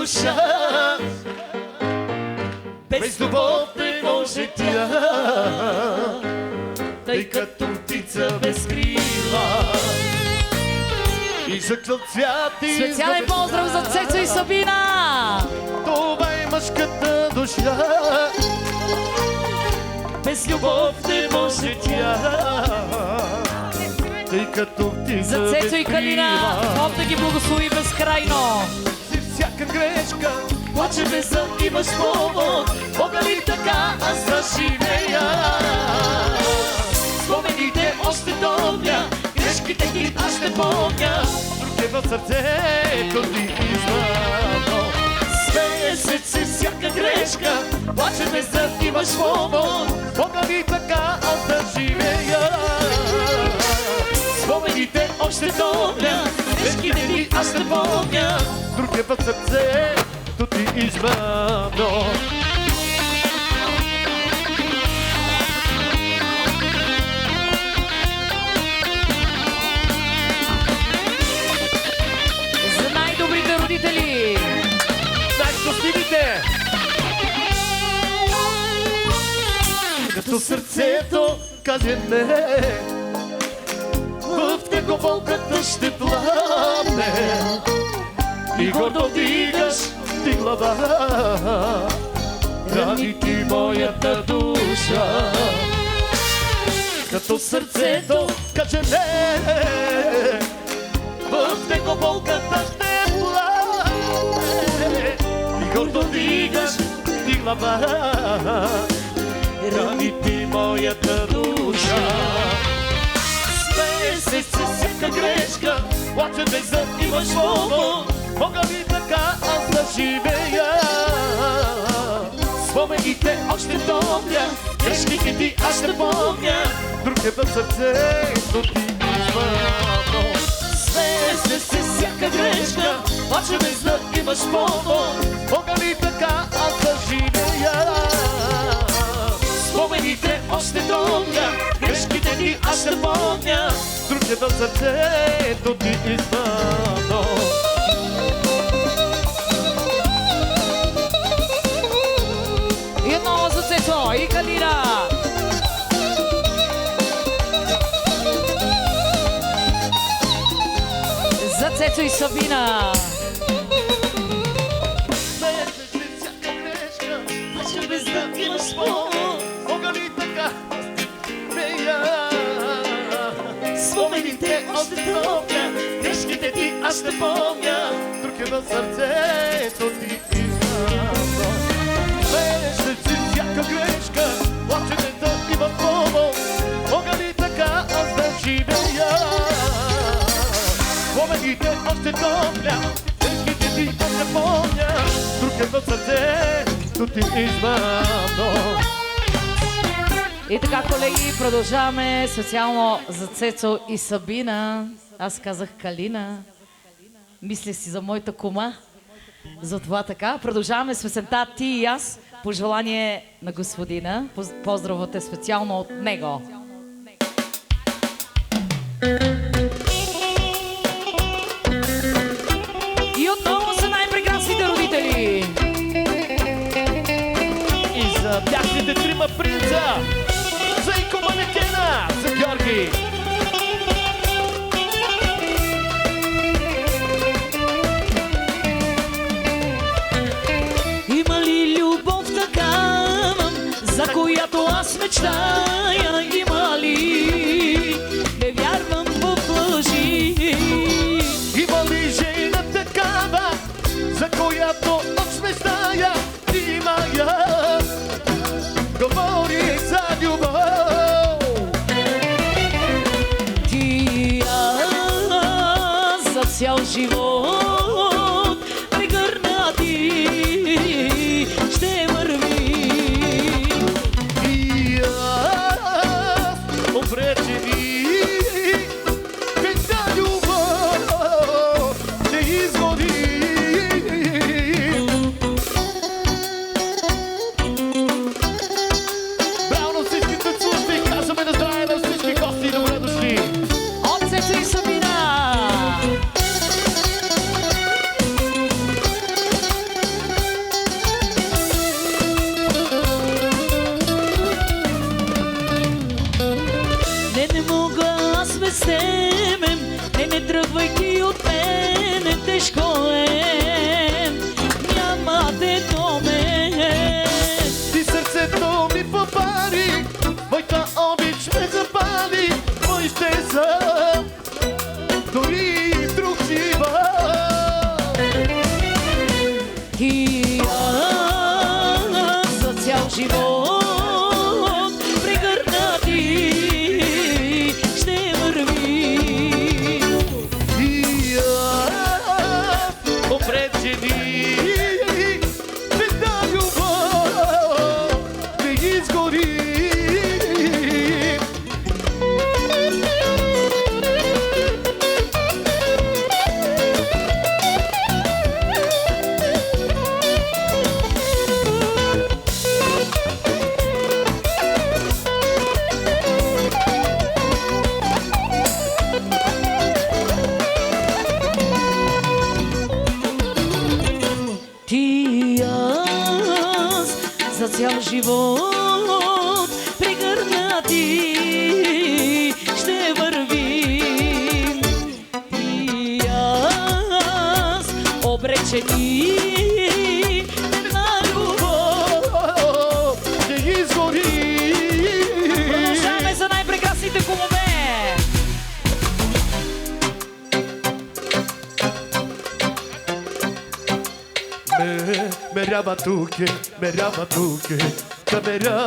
душа. Без любов не може тя, тъй като птица без крила. И жъкнал цвят и Специален поздрав за Цецо и Сабина! Това е мъжката душа. Без любов не може тя, тъй като птица За без Цецо и Калина! крила. Бог да ги благослови безкрайно! Си всяка грешка, плаче без да имаш повод. Мога ли така аз да живея? Спомените още домня, грешките ти аз ще помня. Друг е в сърцето ти измамно. Смее се си всяка грешка, плаче без да имаш повод. Мога ли така аз да живея? Спомените още домня, грешките ти аз ще помня. Друг е в сърцето ти измамно. За най-добрите родители! Най-щастливите! Като сърцето каже не, в него болката ще пламне. И гордо вдигаш ти глава, рани ти моята душа. Като сърцето каже не, в него болката ще пламне. И гордо вдигаш ти глава, рани ти моята душа. Смее се с всяка грешка, плаче без да имаш повод. Мога ли така аз да живея? Спомените още помня, грешките ти аз ще помня. Друг е в сърцето ти измамно. Смее се с всяка грешка, плаче без да имаш повод. Мога ли така аз да живея? Спомените още помня, грешките ти аз ще помня. Друг е в сърцето ти измамно. И отново за Цецо и Калина! За Цецо и Сабина! Смее се си всяка грешка, плаче без да имаш повод. Мога ли така смея? Спомените още помня, грешките ти аз ще помня. Друг е в сърцето ти измамно. Смее се си всяка грешка, плаче без да има повод. Мога ли така аз да живея? Спомените още помня, грешките ти аз ще помня. Друг е в сърцето ти измамно. И така, колеги, продължаваме специално за Цецо и Сабина. Аз казах Калина. Мисля си за моята кума. Затова така. Продължаваме с песента Ти и аз. Пожелание на господина. Поздравате специално от него. И отново са най-прекрасните родители. И за бяхните трима принца, за Ико Манекена, за Георги. Има ли любов такава, за която аз мечтая? Има ли? Не вярвам в лъжи. Има ли жена такава, за която аз мечтая? Има я, говори за любов. Ти и аз за цял живот прегърнати ще вървим. И аз обречени, без да любов ще изгоди. и аз за цял живот прегърнати ще вървим. И аз обречени една любов не изгори. Ти аз за цял живот прегърнати ще вървим. Ти аз обречени една любов Не изгори. продължаваме за най-прекрасните кумове. Merabatuke, camera,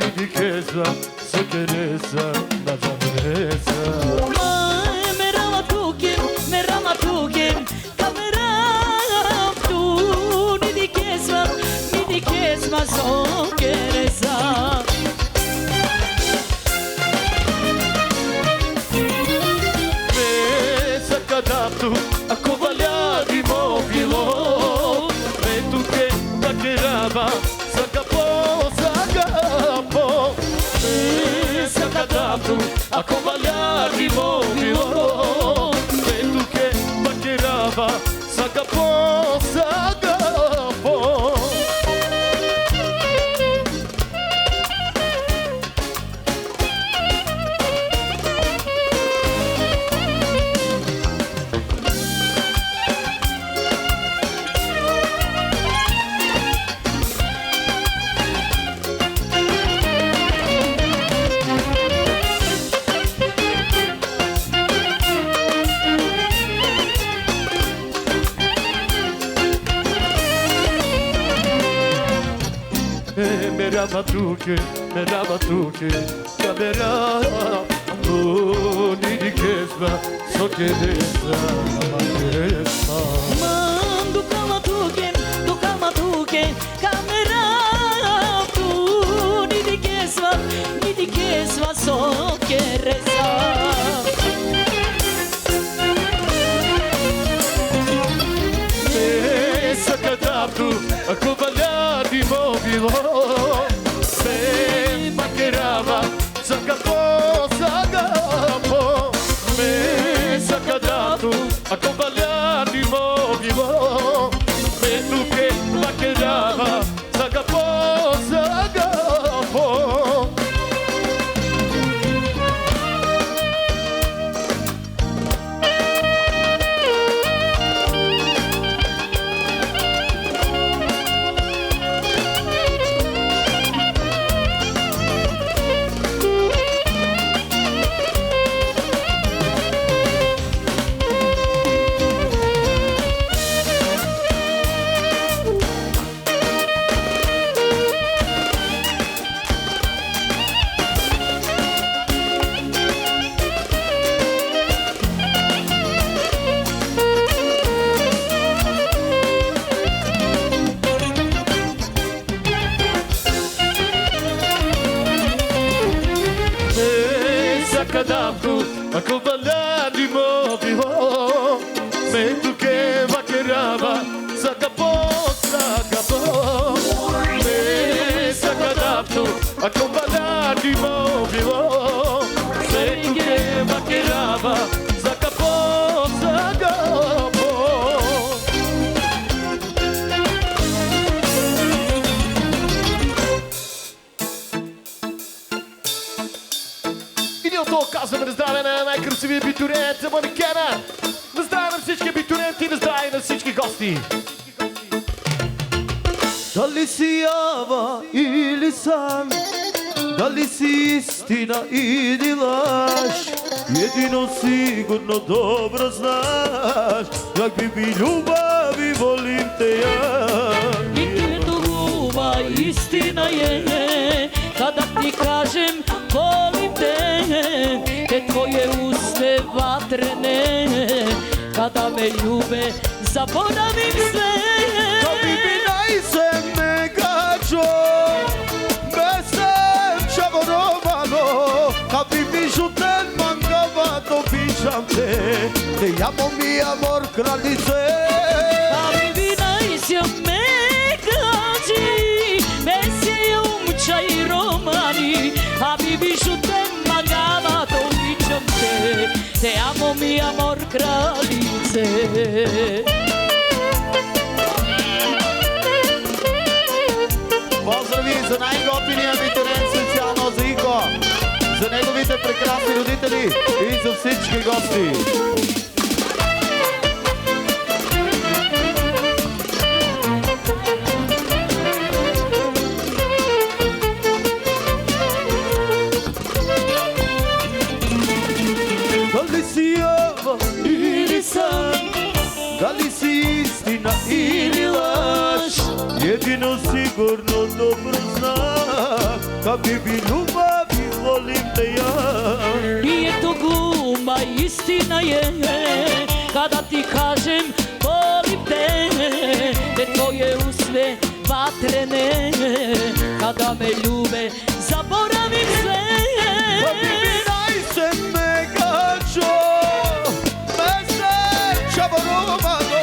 didikeza, sokereza, nazareza. Meramatuke, kamera, tu nidikesma, sokereza. Me sakadatu, ako valhari mobilo, me tu que paquerava, sagapo, me sakadatu, ako valhari mobilo, me tu que paquerava, sagapo. Meravatuke, camera, didikeza, sokereza, nazareza. Mando kamatuke, kamera, tu nidikesma, sokereza. Sakadatu, ako valhari mobilo, me paquerava, sagapo, me sakadatu, ako valhari mobilo, me tu que paquerava, sagapo. Sakadatu, ako valhari mobilo, me tu que vaquerava, sagapo, me sakadatu, ako valhari mobilo, me tu que vaquerava, sagapo. И от това казваме на здраве на най-красивия битурент за манекена. На здраве на всички битуренти, на здраве на всички гости. Дали си ява или сан, дали си истина или лъж, едино сигурно добро знаеш, как би ми любов ви волим те ја. Ниту губа истина е, kada ti kažem volim te, te tvoje usne vatrene, kada me ljube zaboravim sve. Habibi najseme gađo, besem čavorovano, Habibi žuten mangavato, pišam te, te amo mi amor kraljice. Habibi najseme gađi, besem čaj romani, Habibi žuten mangavato, pišam te amo mi amor kraljice. Поздрави за най-готиния абитуриент специално за Ико, за неговите прекрасни родители и за всички гости. Дали си ява или сън, дали си истина или лъж, едино сигурно добро знам, Habibi ljubavi volim te ja. Nije to gluma, istina je, kada ti kažem volim te, te tvoje usne vatrene, kada me ljube zaboravim sve. Habibi najsem me gađo, mesem čavorovano,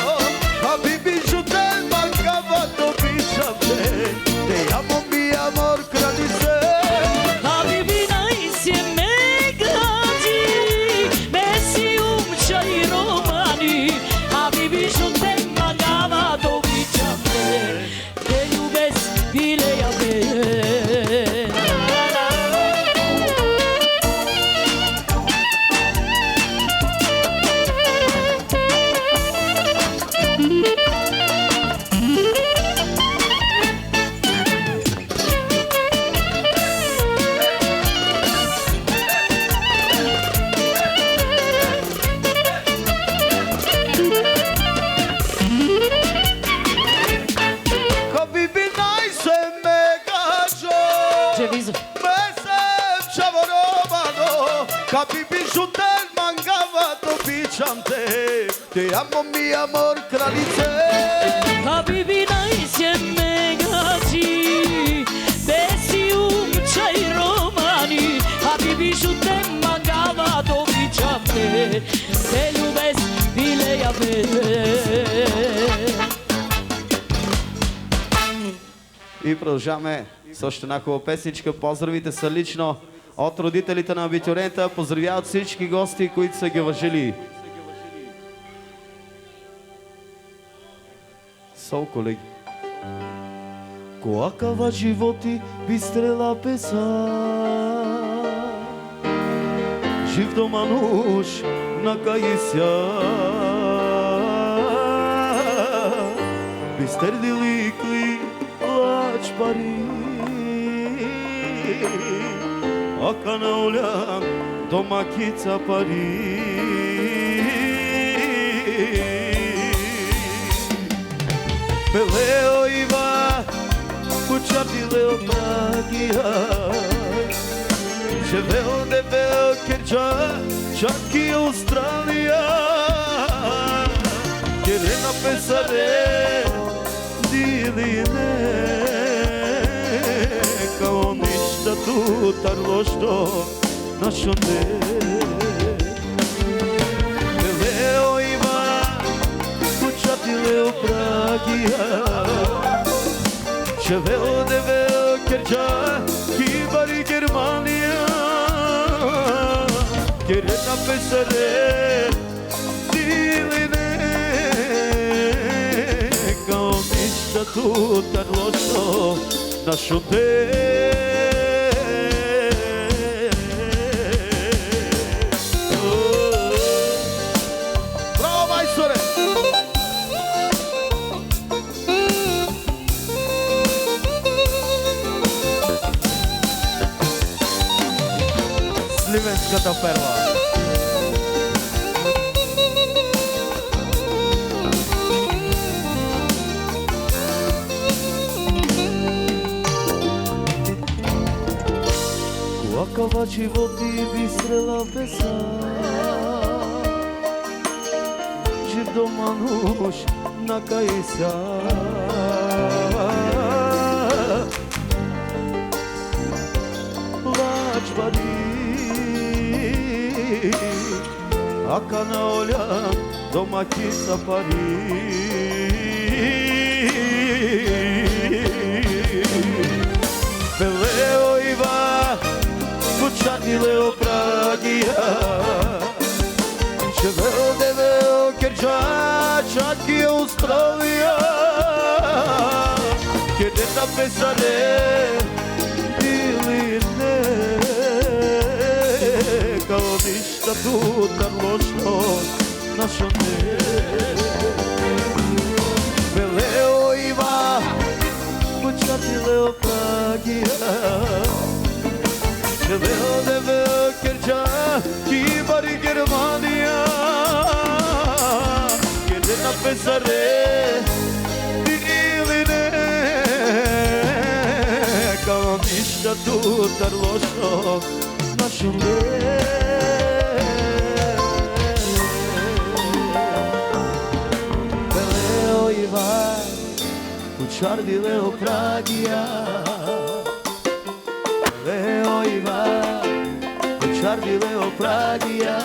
Habibi žuten mangavato, pišam te, te amo mi amor kraljice. Habibi najseme gađi, besi umčaj romani, Habibi žuten mangavato, pišam te ljubes bile jave. Habibi najsem me gađo, Cevizo. mesem čavorovano, Habibi žuten mangavato, pišam te, te amo mi amor kraljice. Habibi najseme gađi, besi umčaj romani, Habibi žutem mangavato, pišam te ljubes bile jave. И продължаваме с още една хубава песничка. Поздравите са лично от родителите на абитуриента. Поздравяват всички гости, които са ги уважили. Сол, колеги. Коакава животи би стрела песа, жив до мануш на каися, би стердили кли плач пари, ака на олян домакица пари. Пелео Ива, кучатилео Прагия, живео девео Керча, чак и Австралия, Керена песаре, дилине, као нищото тарлошто нашонде. Пелео Ива, кучатилео Прагия, живео девео Керча, Кибари Германия, Керена песаре, дилине, као нищото тарлошто нашонде. Браво, майсторе! Сливенската перла. Faci voti bistre la pesa Și domanuș na caisa Laci bari Aca na olea domachița pari Veleo iva Cuciatile o pragia Ce veo de veo Chercea Ciachi Australia Che de ta pesare Diline Ca o ništa tu tan lošo Našo ne Veleo iva Cuciatile o pragia Ce veo de veo Chercea Chibari Germania Che de ta pesare Diline Ca o ništa tu tan lošo Našo ne Veleo iva Kučardile o pragia Leo iva Kučardile o pragia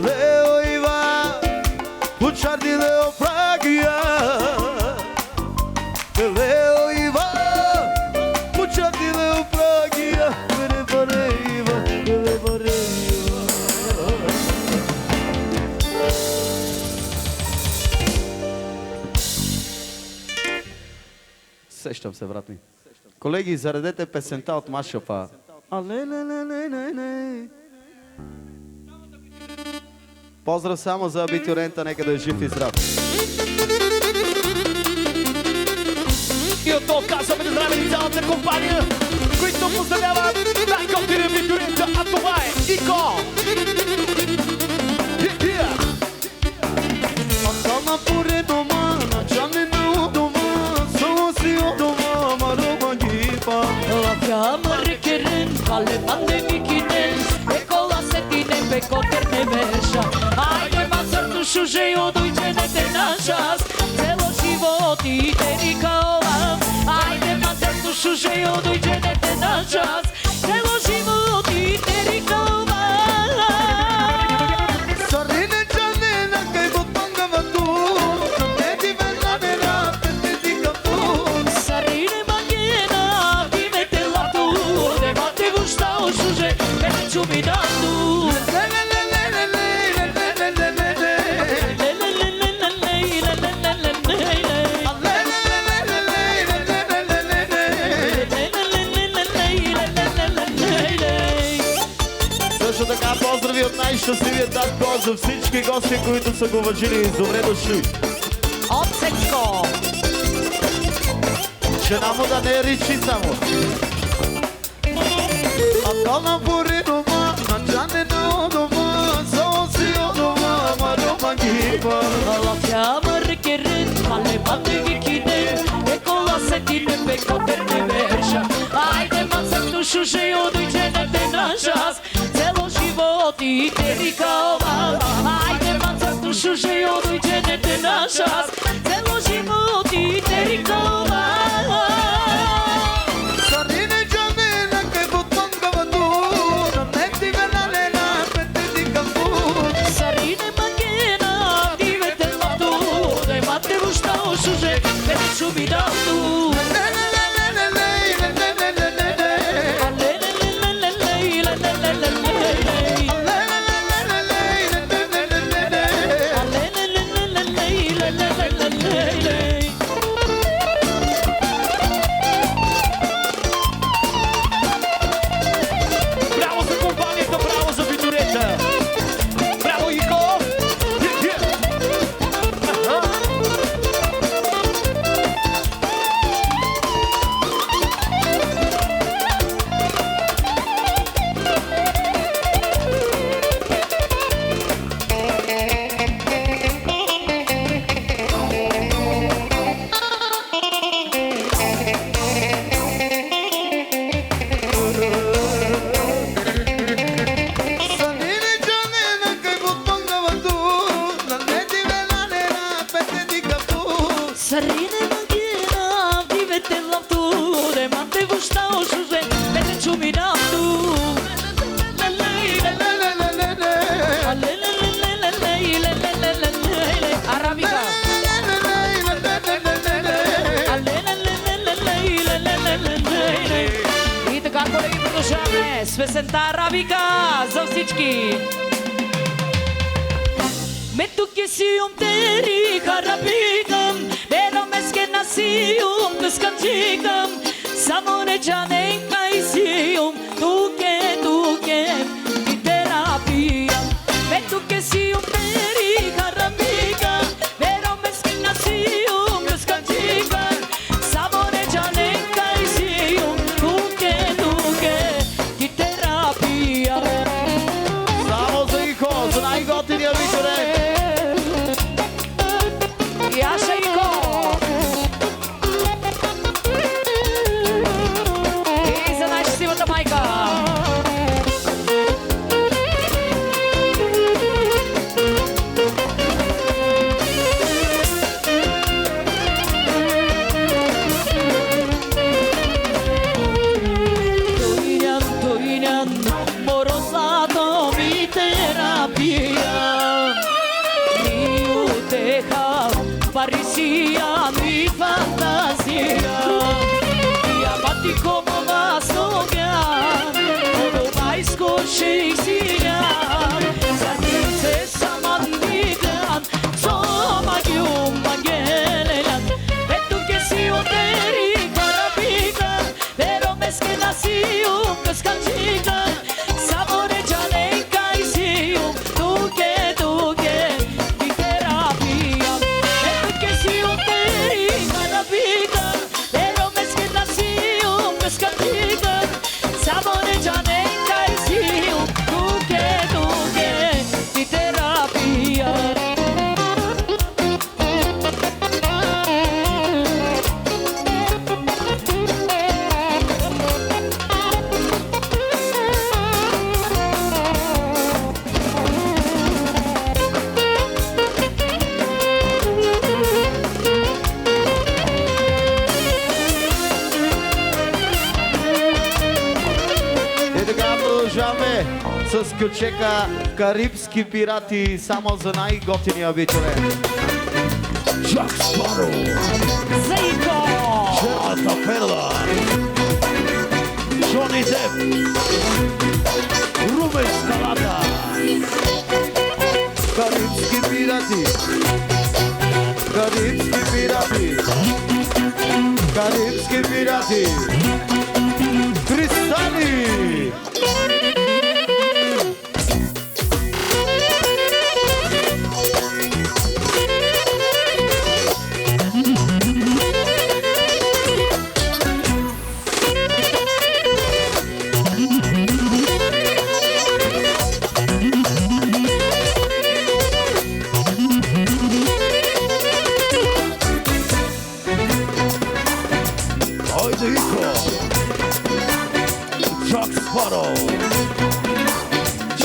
Leo iva Kučardile o pragia Leo iva Kučardile o pragia Vere vareiva Vere vareiva Сещам се, брат ми. Колеги, заредете песента от Машапа. Поздрав само за абитурента, нека да е жив и здрав. И от това казваме да здравим цялата компания, които поздравяват най-готиния абитурента, а това е Ико! Андана пуре дома, начане на дома, соси от дома, марома гипа. Лапяма рекерен, калемане викинен, екола сетине, пекотер не меша. Айде мацърто шуже, одойченете на час, цело живот и терикала. Айде мацърто шуже, одойченете на час, цело живот и терикала. Сарине джанена, кай бутанга вату, не ти венанена, те ти капу. Сарине магена, дивете лату, демате гушта ошуже, мене чубиданду. Също така поздрави от най-щастливия татко за всички гости, които са го уважили. Добре дошли! От Сечко! Жена му да не речи само. Ако на пори дома, на джане на дома, соси от дома, марома гипа. Лапяма рекерен, калемане викинен, екола сетине, пекотер не меша. Айде мацърто шуже, одойченете на час, цело живот и терикала. Айде мацърто шуже, одойченете на час, цело живот и терикала. Сарине джанена, кай бутанга вату, не ти венанена, те ти капу. Сарине магена, дивете лату, демате гушта ошуже, мене чубиданду. Браво за компанията, браво за абитурента! Браво, Ико! Sarine magina, vivete l'auto, de mante vusta o suze, bete chuminatu. Arabica. И така, колеги, продължаваме с песента Арабика за всички. Ме тук сиум тери харабикам, pero mes que nacium descantigam, samo ne janen kai sium, tu que di terapia. Me tuc sium teri harabikam, pero mes que nacium descantigam, samo ne janen kai sium, tu que di terapia. Само за Ико, за най-готиния вечерен. Яша Ико. И за най-щастливата майка. Toinan, morosato mi terapia. Io teja parecía mi fantasía. Y amati como vas soñar, todo va a escoger. Zanice samandigan, somagum mangelelan. Vetu que si oteri carabigan, pero mes que nacium cascachigan. Sabore janenka y sium, tu que di terapia. Vetu que si oteri carabigan, pero mes que nacium cascachigan. Sabore janenka y sium, tu que di terapia. И така продължаваме с кючека Карибски пирати, само за най-готиния вечерен. Джак Спаро, Заико! Черната перла, Джони Деп, Румен Скалата, Карибски пирати, Карибски пирати, Карибски пирати, Кристали! Ойде Ико! Джак Спаро!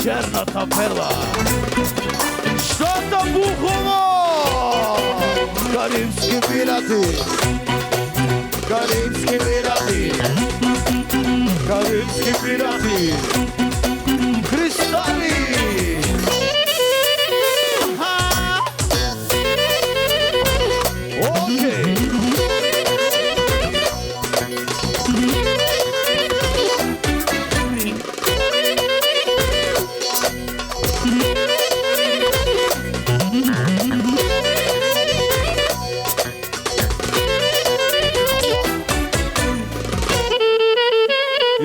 Черната перла! Щото Бухово! Карибски пирати! Карибски пирати! Карибски пирати! Кристали! Окей!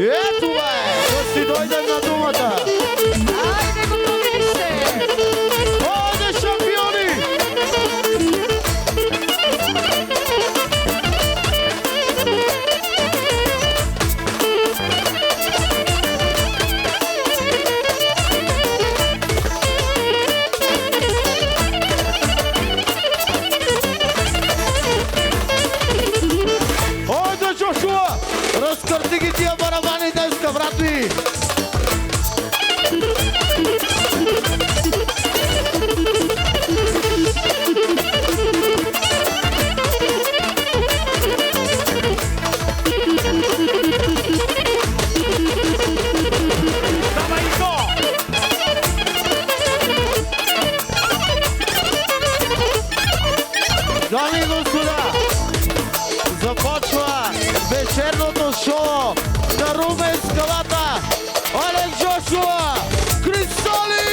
Ето бе! Да си дойдем на думата! Айде, готови ли сте? Ойде, шампиони! Ойде, Джошуа! Разкърти ги тия барабани днеска, брат ми! Дами и господа, започва вечерното шоу на Румен Скалата, Алекс Джошуа, Кристали!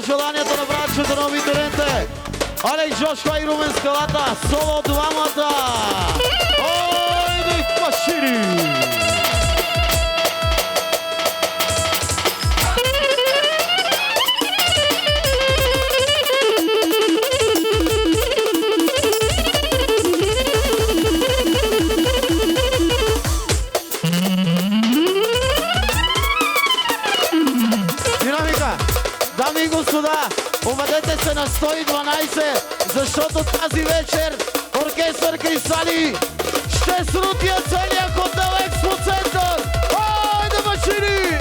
Желанието на братчето на абитуриентите Алекс Джошуа и Румен Скалата, соло двамата! Ойде машини! Дами и господа, обадете се на 112, защото тази вечер оркестър Кристали ще срутия целия хотел Експо Център! Айде машини!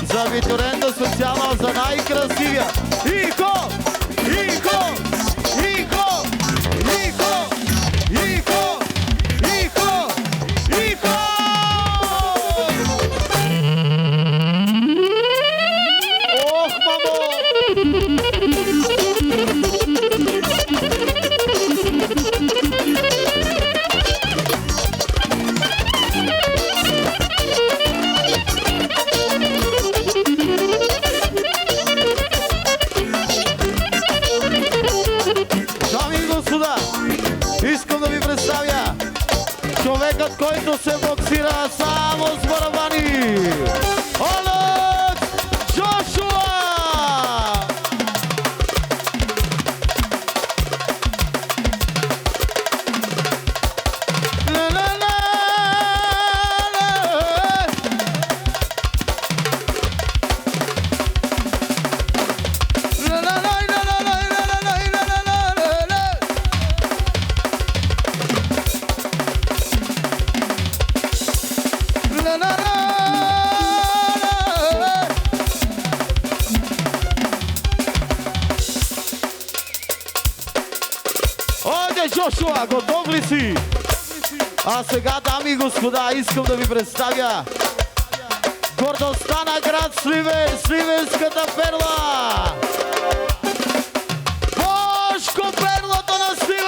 За абитуриента социална, за най-красивия. Ико! Ико! Ико! Ико! Ико! Ико! Ико! Ох, мамо! Искам да ви представя човекът, който се боксира само с барабани. Алекс Джошуа! Джошуа, готов ли си? А сега, дами и господа, искам да ви представя гордостта на град Сливен, Сливенската перла! Бошко, перлата на Сливен!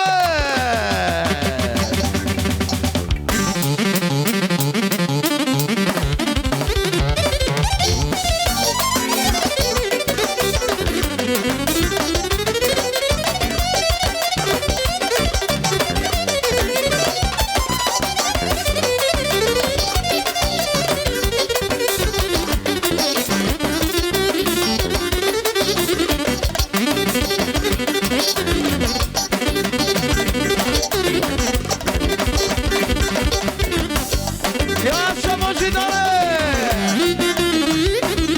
Яша Божидале!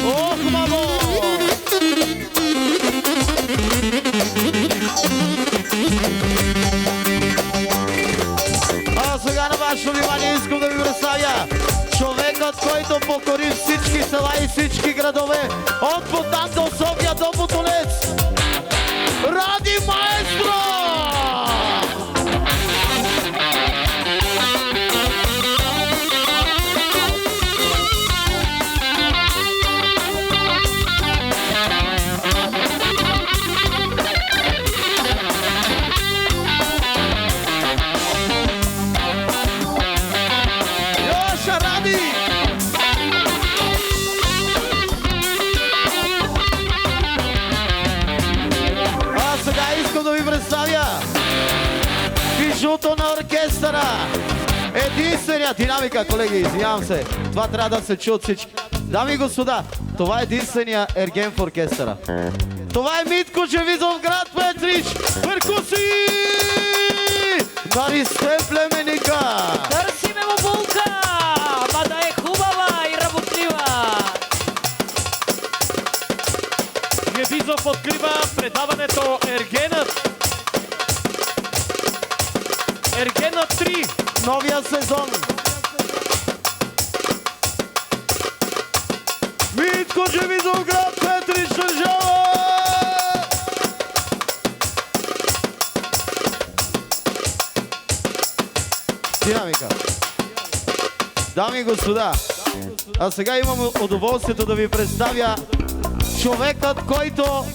Ох, мамо! А сега на вашето внимание искам да ви представя човекът, който покори всички села и всички градове от Бутан до София до Бутолец. Ради Маестро! Йоша, Ради! А сега искам да ви представя бижуто на оркестъра. Единствения динамика, колеги, извинявам се. Това трябва да се чуе от всички. Дами и господа, това е единствения ерген в оркестъра. Това е Митко Живизов, град Петрич. Перкуси! Наристе племеника! Търсиме му булка, ма да е хубава и работлива. Гевизов открива предаването Ергенът. Ергенът 3. Новия сезон. Митко Живизов, град Петрич, държава! Динамика. Дами и господа, а сега имам удоволствието да ви представя човекът, който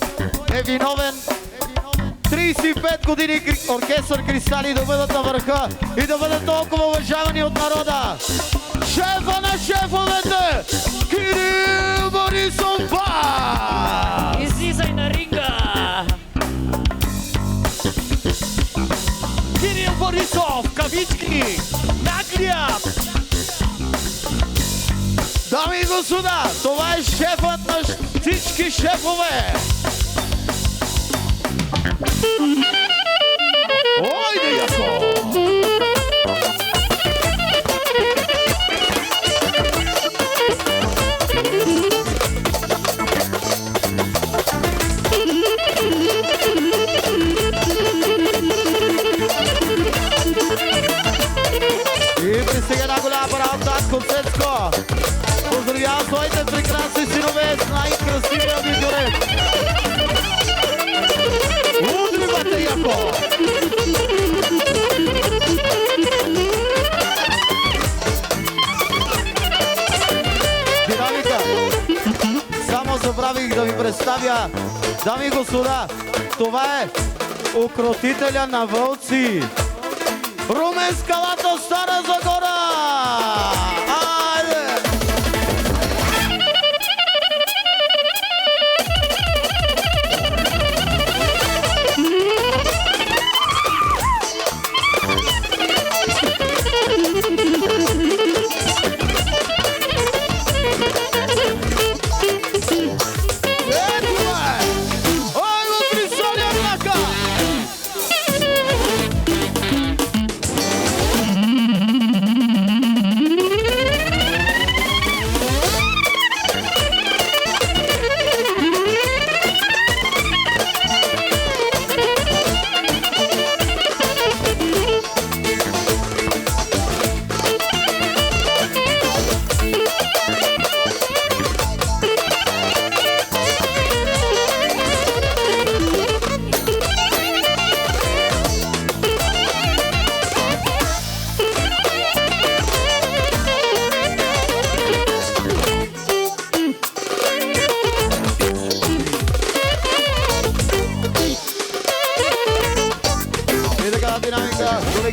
е виновен 35 години оркестър Кристали да бъдат на върха и да бъдат толкова уважавани от народа. Шефа на шефовете, Кирил Борисов Ба! Излизай на ринга. Кирил Борисов, кавички, наглият. Дами и господа, това е шефът на всички шефове! Ойде, яко! И пристига една голяма парада от Татко Цецко. Поздравявам своите прекрасни синове с най-красивия видеоред. Удрибате, яко! Динамика! Само забравих да ви представя, дами и господа, това е укротителя на вълци. Румен Скалата, Стара Загора! Айде!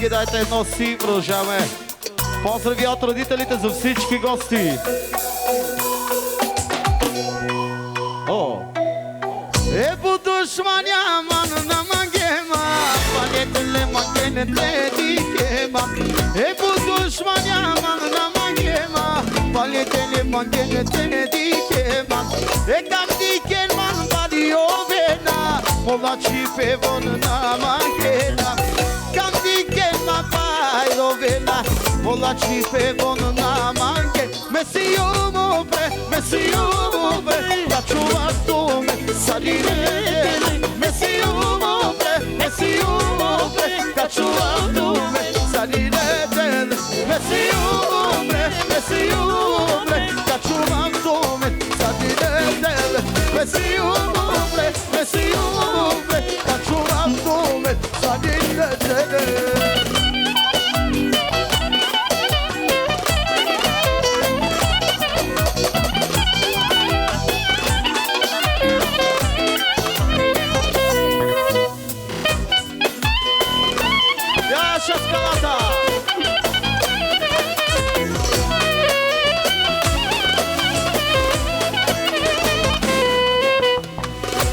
колеги, дайте едно си, продължаваме. Поздрави от родителите за всички гости. О! Ебо душманя ман на магема, палетеле магене те дикема. Ебо душманя ман на магема, палетеле магене те дикема. Екам дикен ман бадиовена, молачи певон на магена. Кам дикен ма байровена, молачи певон на магена. Месиумо бре, да чувато ме садине. Месиумо бре, да чувато ме садине. Месиумо бре, да чувато ме садине. Месиумо бре, да чувато ме садине.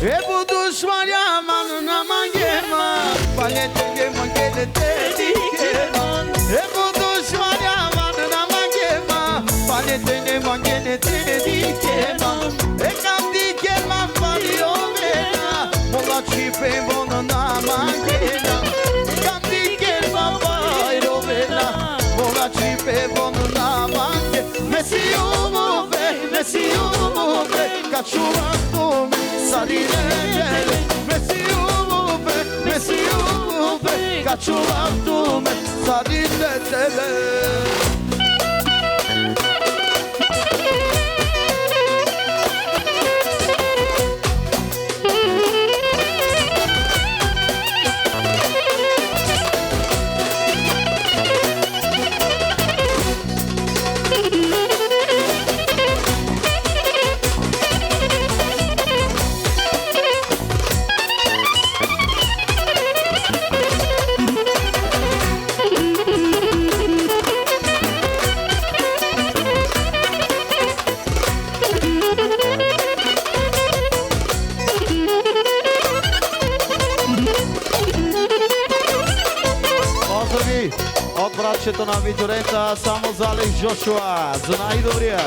Ебо душманя ман на магема, палетеле магене те дикема. Ебо душманя ман на магема, палетеле магене те дикема. Екам дикема палиовена, молачи певон на магена. Екам дикема палиовена, молачи певон на магена. Месиумо бре, качувато ме садине. Месиумо бре, качувато ме садине. От братчето на Витюрента, само за Алекс Джошуа, за най-добрия.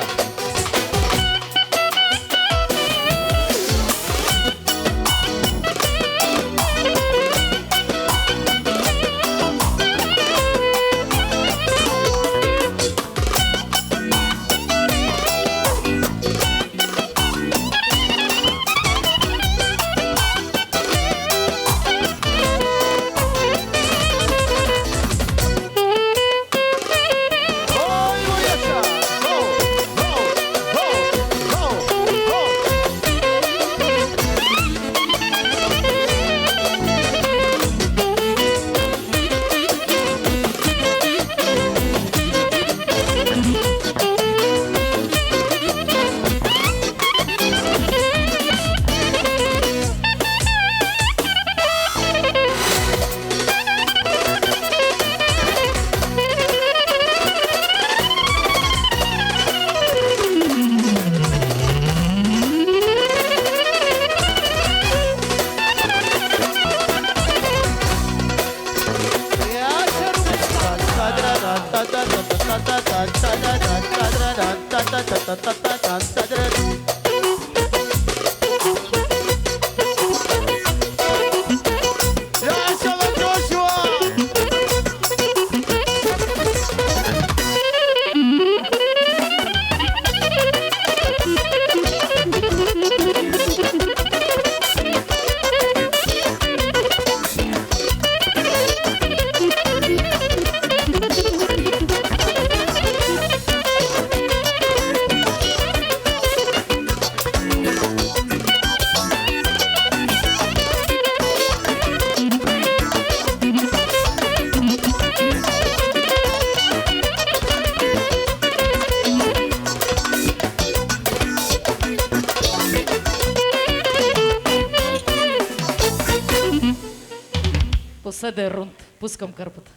Последен рунд. Пускам кърпата.